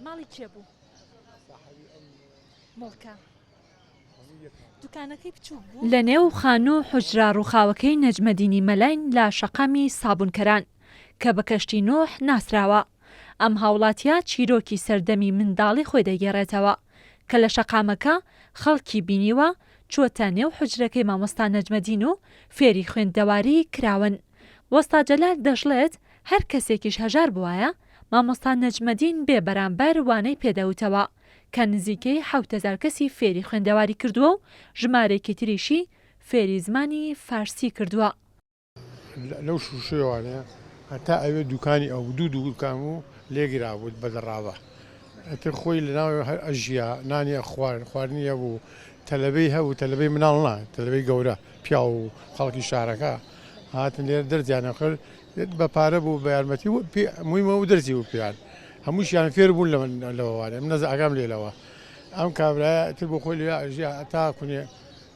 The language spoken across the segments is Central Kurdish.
ماڵی چێ بوو؟ مڵکە دوکانەکەی بچوو بوو؟ لە نێو خان و حوجرا ڕووخاوەکەی نەجمەدینی مەلاین لە شەقامی سابونکەران کە بە کەشتی نۆح ناسراوە. ئەم هاوڵاتیە چیرۆکی سەردەمی منداڵی خۆی دەگێڕێتەوە کە لە شەقامەکە خەڵکی بینیوە چووەتە نێو حوجرەکەی مامۆستا نەجمەدین و فێری خوێندەواری کراون. وەستا جەلال دەژڵێت هەر کەسێکیش هەژار بوایە مامۆستا نەجمەدین بێ بەرامبەر وانەی پێدەوتەوە کە نزیکەی 7,000 کەسی فێری خوێندەواری کردووە و ژمارێکی تریشی فێری زمانی فارسی کردووە. لەو شوشەوانەیە هەتا ئەوێ دوکانی ئەو دوو دوکان و لێگرابوو بەدەڕاوە ئەتر خۆی لە ناوێ هەر ئەژیا نانیە خواردنیە بوو تەلەبەی هەبوو تەلەبەی مناڵ نا تەلەبەی گەورە پیا و خەڵکی شارەکە هاتن لێرە دەرزیانە کرد بە پارە بوو بە یارمەتی مویمە و دەرزی و پیان هەمووشیان فێر بوون لەوانێ من نەز ئاگام لێلەوە ئەم کابرایە تر بۆ خۆی لێ ئەژیا تا کونێ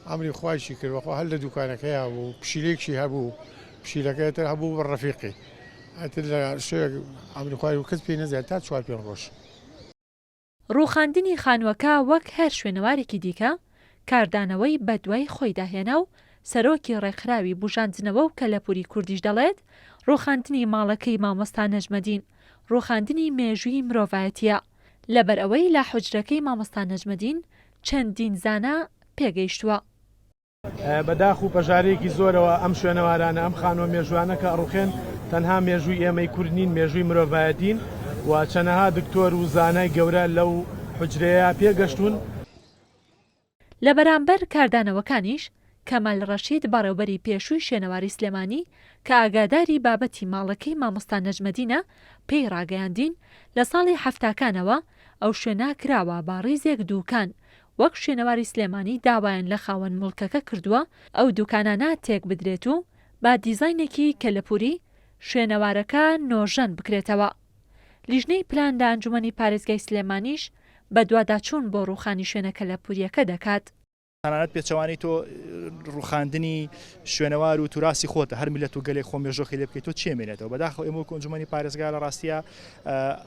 ئەمری خوایشی کردوەخۆ هەر لە دوکانەکەیە بوو پشیلێکشی هەبوو پشیلەکەتر هەبوو بە ڕەفیقی ئەتر لە شوێک ئەمریخوای و کەس پێی نەزیێت تا 4 ڕۆژ. ڕووخاندنی خانووەکە وەک هەر شوێنەوارێکی دیکە کاردانەوەی بەدوای خۆی داهێنا و سەرۆکی ڕێکخراوی بژاندنەوە و کەلەپوری کوردیش دەڵێت ڕووخاندنی ماڵەکەی مامۆستا نەجمەدین ڕووخاندنی مێژووی مرۆڤایەتیە لەبەر ئەوەی لە حوجرەکەی مامۆستا نەجمەدین چەندین زانە پێگەیشتووە. بەداخ و پەژارێکی زۆرەوە ئەم شوێنەوارانە ئەم خانوە مێژوانەکە ڕوخێن تەنها مێژووی ئێمەی کوردنین مێژووی مرۆڤایەتین و چەنەها دکتۆر و زانای گەورە لەو حوجرەیە پێگەشتون. لە بەرامبەر کاردانەوەکانیش کەمال ڕەشید بەڕێوەبەری پێشووی شوێنەواری سلێمانی کە ئاگاداری بابەتی ماڵەکەی مامۆستا نەجمەدینە پێی ڕاگەیاندین لە ساڵی هەفتاکانەوە ئەو شوێنە کراوە با ڕیزێک دووکان وەک شوێنەواری سلێمانی داوایان لە خاوەن مڵکەکە کردووە ئەو دوکانانە تێک بدرێت و با دیزاینێکی کەلەپوری شوێنەوارەکە نۆژەن بکرێتەوە. لیژنەی پلان لە ئەنجومەنی پارێزگای سلێمانیش بە دوواداچوون بۆ ڕووخانی شوێنە کەلەپوریەکە دەکات. تەنانەت پێچەوانی تۆ ڕووخاندنی شوێنەوار و توراسی خۆتە هەر میلەت و گەلێک خۆ مێژۆخی لێ بکەیت تۆ چێمێنێتەوە بەداخەوە ئێمە ئەنجومەنی پارێزگا لە ڕاستیە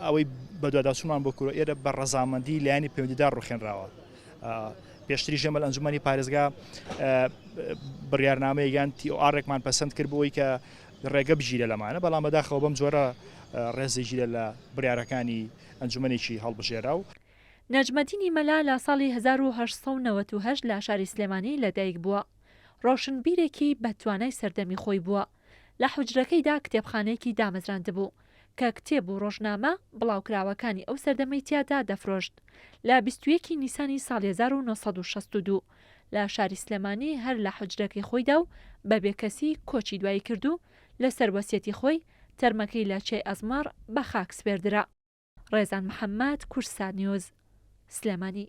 ئەوەی بە دوواداچوونمان بۆ کورۆ ئێرە بە ڕەزامەندی لایەنی پەیوەندیدار ڕوخێنراوە. پێشتری ژێمە لە ئەنجومەنی پارێزگا بڕیارنامەیەکیان TOR-ێکمان پەسەند کرد بۆی کە ڕێگە بژیرە لەمانە بەڵام بەداخەوە بەم جۆرە ڕێزی ژیرە لە بڕیارەکانی ئەنجومەنێکی هەڵبژێرا و نەجمەدینی مەلا لە ساڵی 1998 لە شاری سلێمانی لەدایک بووە. ڕۆشنبیرێکی بەتوانای سەردەمی خۆی بووە. لە حوجرەکەیدا کتێبخانەیەکی دامەزراند بوو کە کتێب و ڕۆژنامە بڵاوکراوەکانی ئەو سەردەمەی تیادا دەفرۆشت. لە 21 نیسانی ساڵی 1962 لە شاری سلێمانی هەر لە حوجرەکەی خۆیدا و بەبێ کەسی کۆچی دوایی کرد و لە سەروەسیەتی خۆی تەرمەکەی لە چێ ئەزمار بە خاک سپێردرا. ڕێزان محەممەد، کورسان نیوز، سلێمانی.